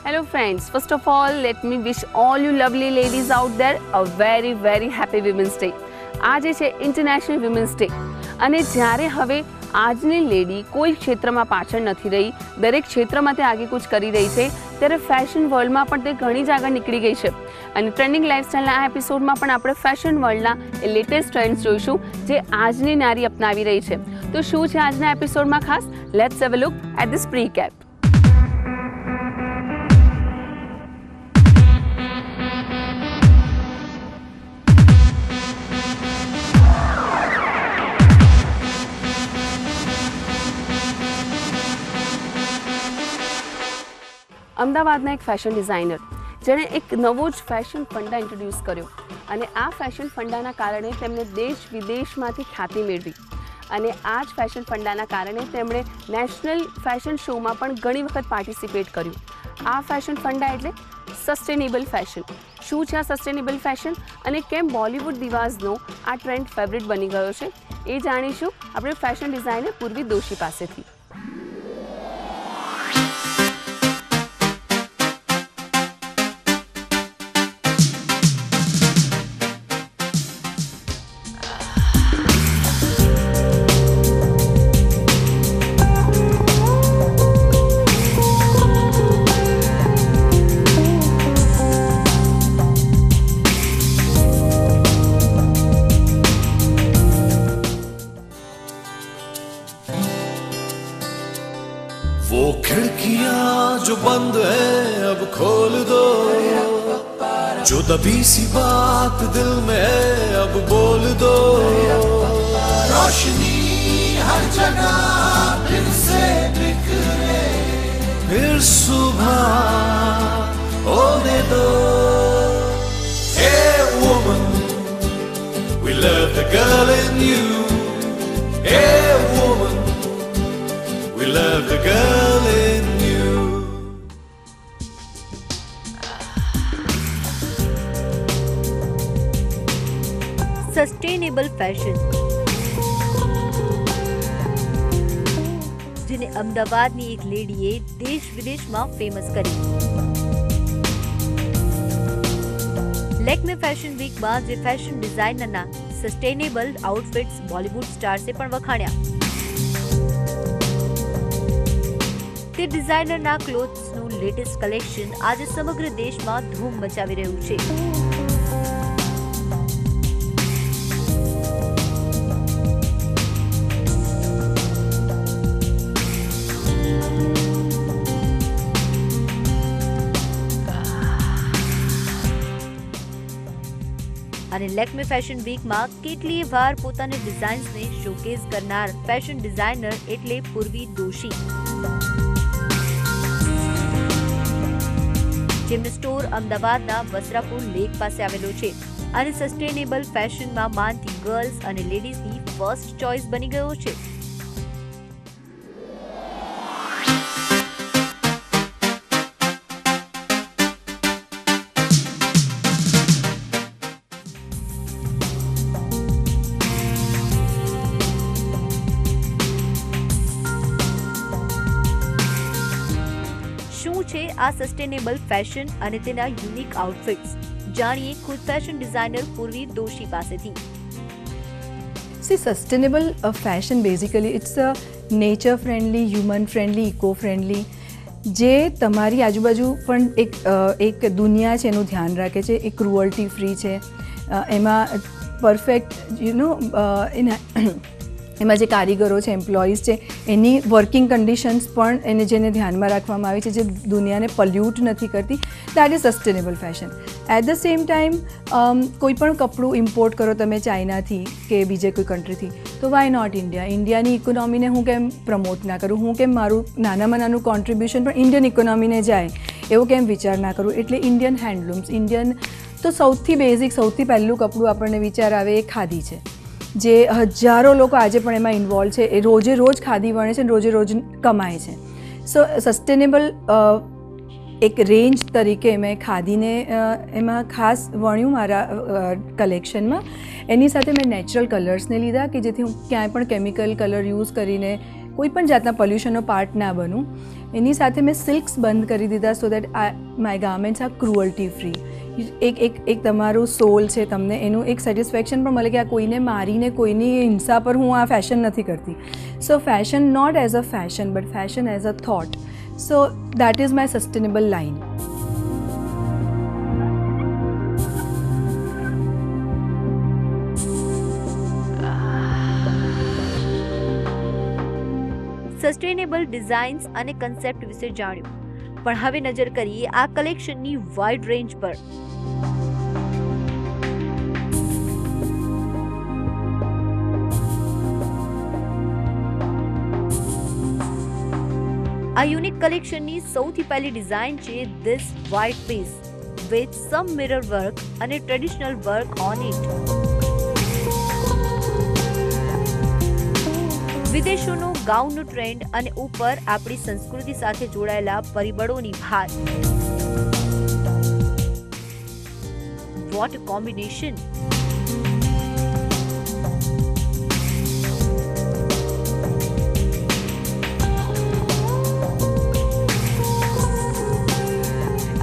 Hello friends, first of all let me wish all you lovely ladies out there a very happy Women's Day. આજે છે international women's day અને જ્યારે હવે આજની lady કોઈ ક્ષેત્રમાં પાછળ નથી રહી, દરેક ક્ષેત્રમાં તે આગેકૂચ કરી રહી છે, ત્યારે ફેશન વર્લ્ડમાં પણ તે ઘણી જ આગળ નીકળી ગઈ છે. અને ટ્રેન્ડિંગ લાઇફસ્ટાઇલના આ એપિસોડમાં પણ આપણે ફેશન વર્લ્ડના એ લેટેસ્ટ ટ્રેન્ડ્સ જોઈશું જે આજની નારી અપનાવી રહી છે. તો શું છે આજના એપિસોડમાં ખાસ? Let's have a look at this precap. અમદાવાદના એક ફેશન ડિઝાઇનર જેણે એક નવો જ ફેશન ફંડા ઇન્ટ્રોડ્યુસ કર્યો અને આ ફેશન ફંડાના કારણે તેમણે દેશ વિદેશમાંથી ખ્યાતિ મેળવી અને આ જ ફેશન ફંડાના કારણે તેમણે નેશનલ ફેશન શોમાં પણ ઘણી વખત પાર્ટિસિપેટ કર્યું. આ ફેશન ફંડા એટલે સસ્ટેનેબલ ફેશન. શું છે આ સસ્ટેનેબલ ફેશન અને કેમ બોલિવૂડ દિવાસનો આ ટ્રેન્ડ ફેવરિટ બની ગયો છે એ જાણીશું આપણે ફેશન ડિઝાઇનર પૂર્વી દોશી પાસેથી. वो खिड़कियां जो बंद है अब खोल दो, जो दबी सी बात दिल में है अब बोल दो. रोशनी हर जगह फिर से बिखरे, फिर सुबह होने दो. Hey woman, we love the girl in you. Hey woman, we love the girl in you. Sustainable fashion, જેને અમદાવાદની એક લેડીએ દેશ વિદેશમાં ફેમસ કરી. લેકમે ફેશન વીકમાં જે ફેશન ડિઝાઇનરના સસ્ટેનેબલ આઉટફિટ્સ બોલિવૂડ સ્ટાર્સે પણ વખાણ્યા. તે ડિઝાઇનરના ક્લોથ્સનું લેટેસ્ટ કલેક્શન આજે સમગ્ર દેશમાં ધૂમ મચાવી રહ્યું છે. અને લેકમે ફેશન વીકમાં કેટલીય વાર પોતાની ડિઝાઇન્સને શોકેસ કરનાર ફેશન ડિઝાઇનર એટલે પૂર્વી દોશી, જેમનો સ્ટોર અમદાવાદના વસ્ત્રાપુર લેક પાસે આવેલો છે અને સસ્ટેનેબલ ફેશનમાં માનતી ગર્લ્સ અને લેડીઝની ફર્સ્ટ ચોઇસ બની ગયો છે. શું છે આ સસ્ટેનેબલ ફેશન અને તેના યુનિક આઉટફિટ્સ? જાણીએ ખુદ ફેશન ડિઝાઇનર પૂર્વી દોશી પાસેથી. See, sustainable fashion basically it's a nature friendly, human friendly, eco friendly, જે તમારી આજુબાજુ પણ એક દુનિયા છે એનું ધ્યાન રાખે છે, એ ક્રુઅલ્ટી ફ્રી છે, એમાં પરફેક્ટ એમાં જે કારીગરો છે, એમ્પ્લોઈઝ છે, એની વર્કિંગ કન્ડિશન્સ પણ એને જેને ધ્યાનમાં રાખવામાં આવી છે, જે દુનિયાને પોલ્યુટ નથી કરતી, that is sustainable fashion. At the same time કોઈ પણ કપડું ઇમ્પોર્ટ કરો તમે ચાઇનાથી કે બીજે કોઈ કન્ટ્રીથી, તો વાય નોટ ઇન્ડિયા? ઇન્ડિયાની ઇકોનોમીને હું કેમ પ્રમોટ ના કરું? હું કેમ મારું નાનામાં નાનું કોન્ટ્રીબ્યુશન પણ ઇન્ડિયન ઇકોનોમીને જાય એવો કેમ વિચાર ના કરું? એટલે ઇન્ડિયન હેન્ડલૂમ્સ, ઇન્ડિયન તો સૌથી બેઝિક, સૌથી પહેલું કપડું આપણને વિચાર આવે એ ખાદી છે, જે હજારો લોકો આજે પણ એમાં ઇન્વોલ્વ છે, એ રોજે રોજ ખાદી વણે છે, રોજે રોજ કમાય છે. સો સસ્ટેનેબલ એક રેન્જ તરીકે મેં ખાદીને એમાં ખાસ વણ્યું મારા કલેક્શનમાં. એની સાથે મેં નેચરલ કલર્સને લીધા કે જેથી હું ક્યાંય પણ કેમિકલ કલર યુઝ કરીને કોઈ પણ જાતના પોલ્યુશનનો પાર્ટ ના બનું. એની સાથે મેં સિલ્ક્સ બંધ કરી દીધા so that my garments are cruelty free. એક તમારું સોલ છે, તમને એનું એક સેટિસ્ફેક્શન પણ મળે કે આ કોઈને મારીને કોઈની હિંસા પર હું આ ફેશન નથી કરતી. So fashion not as a fashion but fashion as a thought. So that is my sustainable line. Sustainable designs અને કન્સેપ્ટ વિશે જાણ્યું, પણ હવે નજર કરીએ આ કલેક્શનની વાઇડ રેન્જ પર. આ યુનિક કલેક્શનની સૌથી પહેલી ડિઝાઇન છે this white piece with some mirror work અને ટ્રેડિશનલ વર્ક ઓન ઇટ. વિદેશોનો ગાઉનનો ટ્રેન્ડ અને ઉપર આપણી સંસ્કૃતિ સાથે જોડાયેલા પરિબળોની ભાત. What a combination!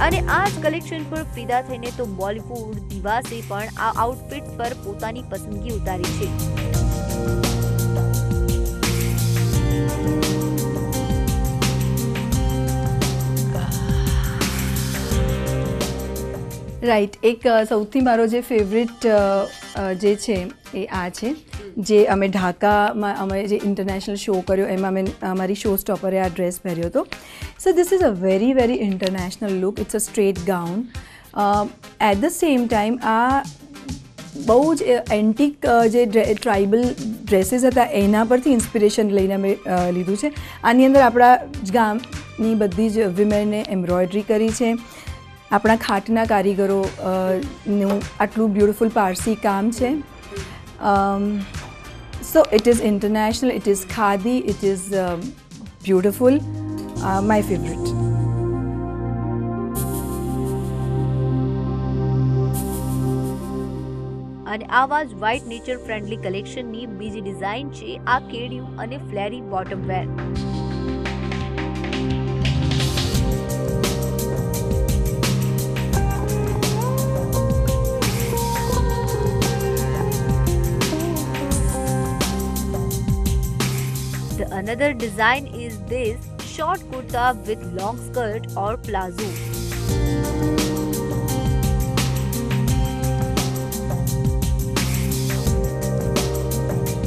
અને આ જ કલેક્શન પર ફિદા થઈને તો બોલિવૂડ દિવાસે પણ આ આઉટફિટ્સ પર પોતાની પસંદગી ઉતારી છે. રાઈટ. એક સૌથી મારો જે ફેવરેટ જે છે એ આ છે, જે અમે ઢાકામાં અમે જે ઇન્ટરનેશનલ શો કર્યો એમાં મેં અમારી શો સ્ટોપરે આ ડ્રેસ પહેર્યો હતો. So this is a very very international look. It's a straight gown. At the same time આ બહુ જ એન્ટિક જે ટ્રાઇબલ ડ્રેસીસ હતા એના પરથી ઇન્સ્પિરેશન લઈને અમે લીધું છે. આની અંદર આપણા જ ગામની બધી જ વિમેને એમ્બ્રોઇડરી કરી છે. આપણા ખાટના કારીગરો નું આટલું બ્યુટિફુલ પારસી કામ છે. So it is international, it is khadi, it is beautiful. My favourite. અને આવા જ વ્હાઇટ નેચર ફ્રેન્ડલી કલેક્શનની બીજી ડિઝાઇન છે આ કેડિયું અને flary bottom wear. Another design is this short kurta with long skirt or plazo.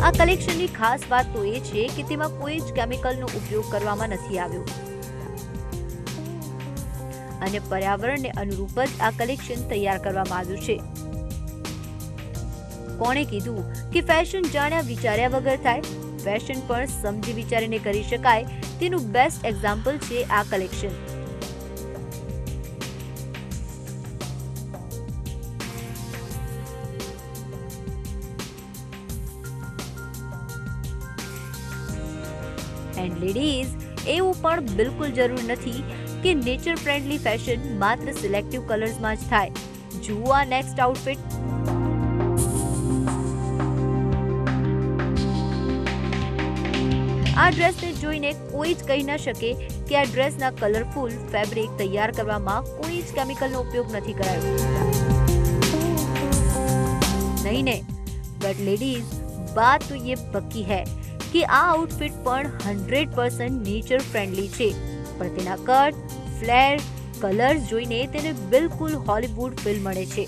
આ કલેક્શનની ખાસ વાત તો એ છે કે તેમાં કોઈ જ કેમિકલનો ઉપયોગ કરવામાં નથી આવ્યો અને પર્યાવરણને અનુરૂપ જ આ કલેક્શન તૈયાર કરવામાં આવ્યું છે. કોણે કીધું કે ફેશન જાણ્યા વિચાર્યા વગર થાય? ફેશન પણ સમજી વિચારીને કરી શકાય તેનું બેસ્ટ એક્ઝામ્પલ છે આ કલેક્શન. એન્ડ લેડીઝ, એવું પણ બિલકુલ જરૂર નથી કે નેચર ફ્રેન્ડલી ફેશન માત્ર સિલેક્ટિવ કલર્સમાં જ થાય. જુઓ આ નેક્સ્ટ આઉટફિટ. આ ડ્રેસને જોઈને કોઈ જ કહી ન શકે કે આ ડ્રેસના કલરફુલ ફેબ્રિક તૈયાર કરવામાં કોઈ જ કેમિકલનો ઉપયોગ નથી કરાયો. નહીં ને, બટ લેડીઝ, बात तो ये पक्की है कि આ આઉટફિટ પણ 100% નેચર ફ્રેન્ડલી છે, પણ તેના કટ, ફ્લેર, કલર્સ જોઈને તેને બિલકુલ હોલીવુડ ફીલ મળે છે.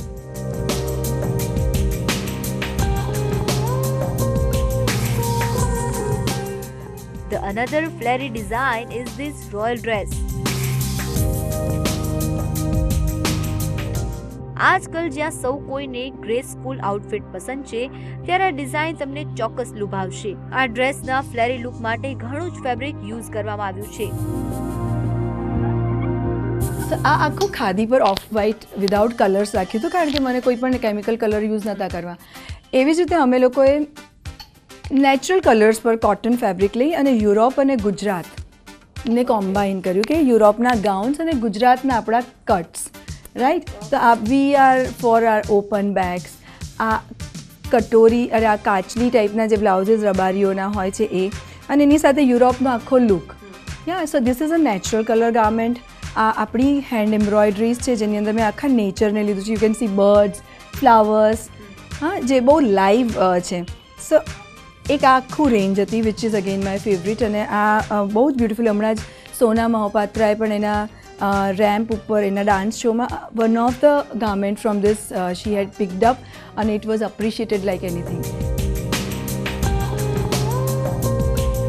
The another flary design is this royal dress. આજકલ જ્યાં સૌ કોઈને ગ્રેસફુલ આઉટફિટ પસંદ છે, ત્યારે આ ડિઝાઇન તમને ચોક્કસ લુભાવશે. આ ડ્રેસના ફ્લેરી લુક માટે ઘણું જ ફેબ્રિક યુઝ કરવામાં આવ્યું છે. આ આખું ખાદી પર ઓફ વ્હાઇટ વિધાઉટ કલર્સ રાખ્યું હતું, કારણ કે મને કોઈ પણ કેમિકલ કલર યુઝ નહોતા કરવા. એવી જ રીતે અમે લોકોએ નેચરલ કલર્સ પર કોટન ફેબ્રિક લઈ અને યુરોપ અને ગુજરાતને કોમ્બાઇન કર્યું, કે યુરોપના ગાઉન્સ અને ગુજરાતના આપણા કટ્સ, રાઈટ. તો આ we are for are open bags, આ કટોરી અને આ કાચની ટાઈપના જે બ્લાઉઝીસ રબારીઓના હોય છે એ, અને એની સાથે યુરોપનો આખો look. Yeah so this is a natural colour garment. આ આપણી હેન્ડ એમ્બ્રોઇડરીઝ છે જેની અંદર મેં આખા નેચરને લીધું છે. You can see birds, flowers, હા, જે બહુ લાઈવ છે. સો એક આખું રેન્જ હતી which is again my favourite. અને આ બહુ જ બ્યુટિફુલ. હમણાં જ સોના મહોપાત્રાએ પણ એના રેમ્પ ઉપર એના ડાન્સ શોમાં one of the garment from this she had picked up અને it was appreciated like anything.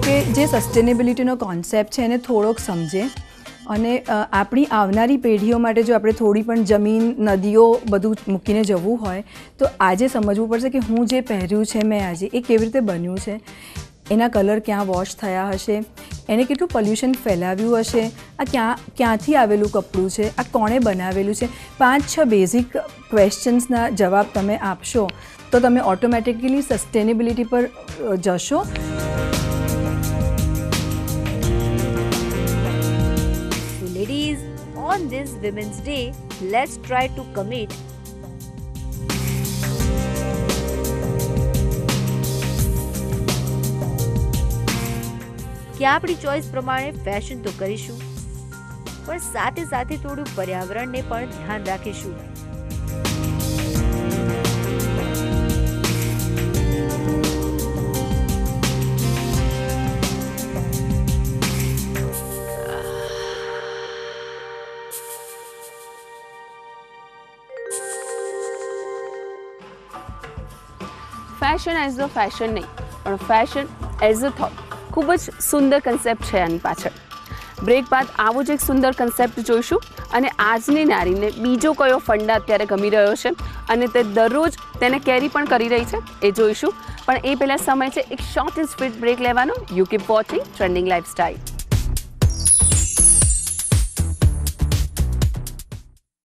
કે જે સસ્ટેનેબિલિટીનો કોન્સેપ્ટ છે એને થોડોક સમજે અને આપણી આવનારી પેઢીઓ માટે જો આપણે થોડી પણ જમીન, નદીઓ બધું મૂકીને જવું હોય તો આજે સમજવું પડશે કે હું જે પહેર્યું છે મેં આજે એ કેવી રીતે બન્યું છે, એના કલર ક્યાં વોશ થયા હશે, એને કેટલું પોલ્યુશન ફેલાવ્યું હશે, આ ક્યાંથી આવેલું કપડું છે, આ કોણે બનાવેલું છે. 5-6 બેઝિક ક્વેશ્ચન્સના જવાબ તમે આપશો તો તમે ઓટોમેટિકલી સસ્ટેનેબિલિટી પર જશો. Ladies, on this Women's Day, let's try to commit કે આપણી ચોઈસ પ્રમાણે ફેશન તો કરીશું પણ સાથે સાથે થોડું પર્યાવરણને પણ ધ્યાન રાખીશું. ફેશન એઝ અ ફેશન નહીં પણ ફેશન એઝ અ થોટ. ખૂબ જ સુંદર કન્સેપ્ટ છે આની પાછળ. બ્રેક બાદ આવો જ એક સુંદર કન્સેપ્ટ જોઈશું અને આજની નારીને બીજો કયો ફંડા અત્યારે ગમી રહ્યો છે અને તે દરરોજ તેને કેરી પણ કરી રહી છે એ જોઈશું. પણ એ પહેલાં સમય છે એક શોર્ટ એન્ડ સ્વીટ બ્રેક લેવાનો. You keep watching trending lifestyle.